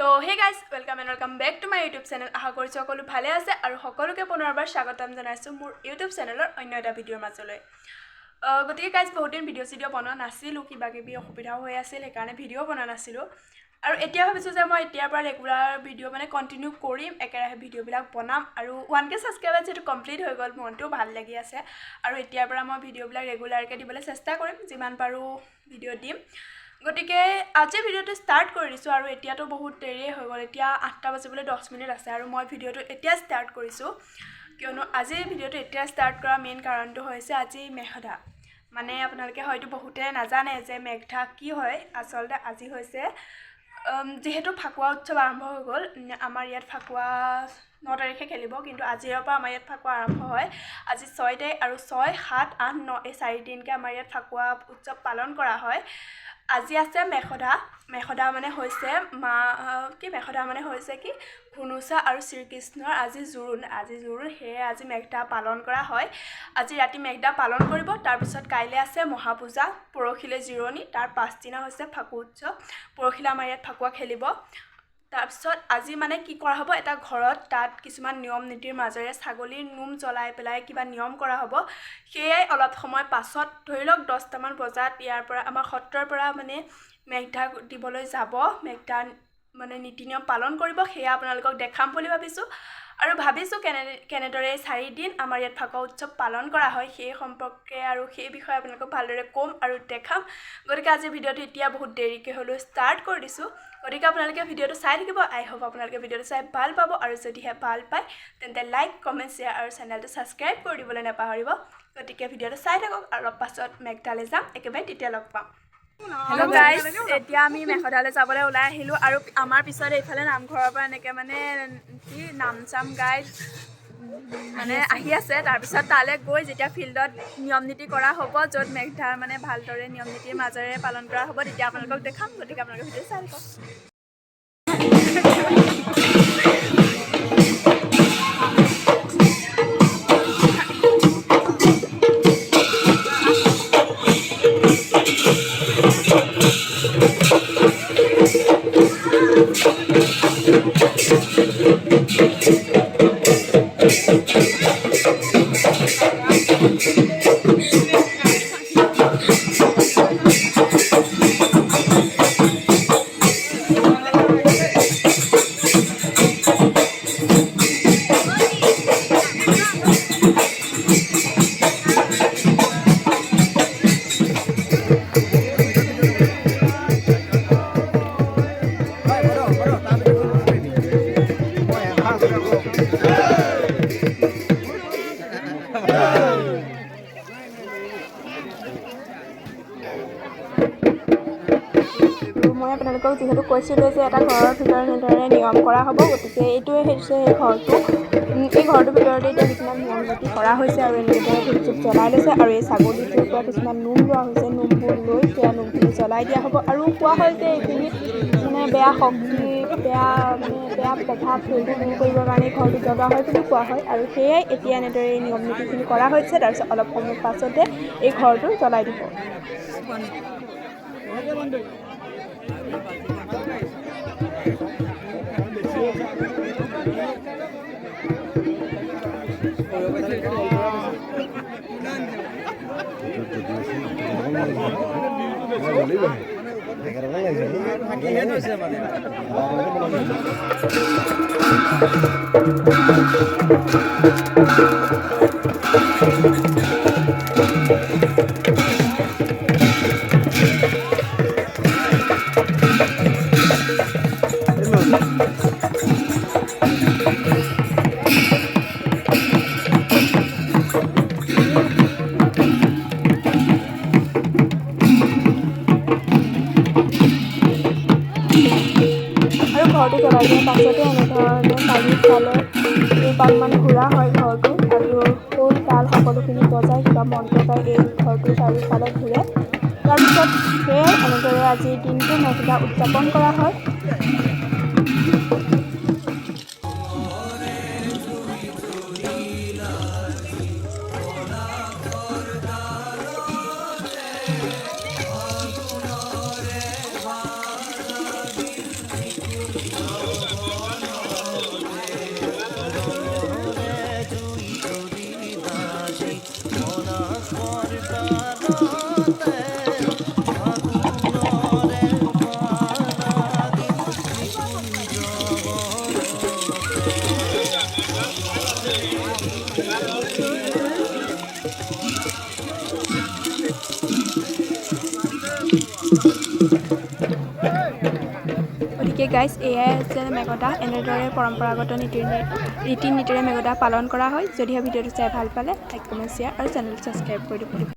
তো hey guys welcome back to my YouTube channel आशा কৰিছো সকলো ভালে আছে আৰু সকলোকে পুনৰবাৰ স্বাগতম জনাইছো মোৰ यूट्यूब চেনেলৰ অন্য এটা ভিডিঅ'ৰ মাজলৈ গতিকে গাইজ বহুত দিন ভিডিঅ' বনোৱা নাছিলো কিবা কিবি অসুবিধা হৈ আছিল সেইকাৰণে ভিডিঅ' বনোৱা নাছিলো আৰু এতিয়া ভাবিছো যে মই এতিয়াৰ পৰা ৰেগুলাৰ ভিডিঅ' মানে কন্টিনিউ কৰিম একেৰাহে ভিডিঅ'বিলাক বনাম আৰু 1k সাবস্ক্ৰাইবাৰ যেটো কমপ্লিট হৈ গ'ল মনটো ভাল লাগি আছে আৰু এতিয়াৰ পৰা মই ভিডিঅ'বিলাক ৰেগুলাৰকৈ দিবলৈ চেষ্টা কৰিম যিমান পাৰো ভিডিঅ' দিম গতিকে আজি ভিডিঅ'টো স্টাৰ্ট কৰি দিছো আৰু এতিয়াতো বহুত দেৰি হৈ গ'ল এতিয়া 8টা বাজিবলৈ 10 মিনিট আছে আৰু মই ভিডিঅ'টো এতিয়া স্টাৰ্ট কৰিছো কিয়নো আজি ভিডিঅ'টো এতিয়া স্টাৰ্ট কৰা মেইন কাৰণটো হৈছে আজি মেঘধা মানে আপোনালোকে হয়তো বহুতে নাজানে যে মেঘধা কি হয় আসলতে আজি হৈছে যেহেতু ফাকুৱা উৎসৱ আৰম্ভ হৈ গ'ল আমাৰ ইয়াত ফাকুৱা 9 তাৰিখে খেলিব কিন্তু আজিৰ পৰা আমাৰ ইয়াত ফাকুৱা আৰম্ভ হয় আজি 6 তাৰিখ আৰু 6 7 8 9 এই 4 দিনকে আমাৰ ইয়াত ফাকুৱা উৎসৱ পালন কৰা হয় আজি আছে মেঘধা মানে হৈছে মেঘধা মানে হৈছে কি ধুনুচা আৰু শ্ৰীকৃষ্ণৰ আজি জোৰোণ হে আজি মেঘধা পালন কৰা হয় আজি ৰাতি মেঘধা পালন কৰিব তাৰ পিছত কাইলে আছে মহাপূজা পৰখিলে জিৰণি তাৰ পাঁচদিনা হৈছে ফাকু উৎসৱ পৰখিলে আমাৰ ইয়াত ফাকুৱা খেলিব তাৰ পিছত আজি মানে কি কৰা হ'ব এটা ঘৰত তাত কিছুমান নিয়ম নীতিৰ মাজেৰে ছাগলীৰ নুম জ্বলাই পেলাই কিবা নিয়ম কৰা হ'ব সেয়াই অলপ সময় পাছত ধৰি লওক 10টা মান বজাত ইয়াৰ পৰা আমাৰ সত্ৰৰ পৰা মানে মেঘধা দিবলৈ যাব মেঘধা মানে নীতি নিয়ম পালন কৰিব সেয়া আপোনালোকক দেখাম বুলি ভাবিছো আৰু ভাবিছো কেনেদৰে 4 দিন আমাৰ ইয়াত ফাকুৱা উৎসৱ পালন কৰা হয় সেই সম্পৰ্কে আৰু সেই বিষয়ে আপোনালোকক ভালদৰে কম আৰু দেখাম গতিকে আজি ভিডিঅ'টো এতিয়া বহুত দেৰিকৈ হলো ষ্টাৰ্ট কৰি দিছো গতিকে আপোনালোকে ভিডিঅ'টো চাই থাকিব আই হোপ আপোনালোকে ভিডিঅ'টো চাই ভাল পাব আৰু যদিহে ভাল পায় তেন্তে লাইক কমেন্ট শেয়াৰ আৰু চেনেলটো সাবস্ক্ৰাইব কৰি দিবলৈ নাপাহৰিব গতিকে ভিডিঅ'টো চাই থাকক আৰু পাছত মেঘধালৈ যাম একেবাৰে তেতিয়া লগ পাম হেল্ল' গাইজ এতিয়া আমি মেঘধালৈ যাবলৈ ওলাই আহিলো আৰু আমাৰ পিছত এইফালে নামঘৰৰ পৰা এনেকৈ মানে কি নাম চাম গাই মানে আহি আছে তাৰ পিছত তালৈ গৈ যেতিয়া ফিল্ডত নিয়ম নীতি কৰা হ'ব য'ত মেঘধাৰ মানে ভালদৰে নিয়ম নীতিৰ মাজেৰে পালন কৰা হ'ব তেতিয়া আপোনালোকক দেখাম গতিকে আপোনালোকে ভিডিঅ' চাই থাকক মই আপোনালোকক যেহেতু কৈছিলোঁ যে এটা ঘৰৰ ভিতৰত এনেদৰে নিয়ম কৰা হ'ব গতিকে এইটোৱে হৈছে এই ঘৰটোৰ ভিতৰতে এতিয়া কিছুমান নিয়ম নীতি কৰা হৈছে আৰু এনেদৰে ধূপ জ্বলাই লৈছে আৰু এই ছাগলীটোৰ পৰা কিছুমান নোম লোৱা হৈছে নোমবোৰ লৈ সেয়া নোমখিনি জ্বলাই দিয়া হ'ব আৰু কোৱা হয় যে এইখিনি মানে বেয়া শক্তি বেয়া প্ৰভাৱ সেইবোৰ দূৰ কৰিবৰ কাৰণে ঘৰটো জ্বলোৱা হয় বুলি কোৱা হয় আৰু সেয়াই এতিয়া এনেদৰে এই নিয়ম নীতিখিনি কৰা হৈছে তাৰপিছত অলপ সময় পাছতে এই ঘৰটো জ্বলাই দিব ঘৰটো জ্বলাই দিয়াৰ পাছতে এনেধৰণে চাৰিওফালে কেইপাকমান ঘূৰা হয় ঘৰটো আৰু খোল তাল সকলোখিনি বজাই কিবা মন্ত্ৰ গাই এই ঘৰটো চাৰিওফালে ঘূৰে তাৰপিছত সেয়াই এনেদৰে আজিৰ দিনটো মেঘধা উদযাপন কৰা হয় গতিকে গাইজ এয়াই আছে মেগদা এনেদৰে পৰম্পৰাগত ৰীতি নীতিৰে মেগদা পালন কৰা হয় যদিহে ভিডিঅ'টো চাই ভাল পালে লাইক কমেণ্ট শ্বেয়াৰ আৰু চেনেলটো ছাবস্ক্ৰাইব কৰি দিব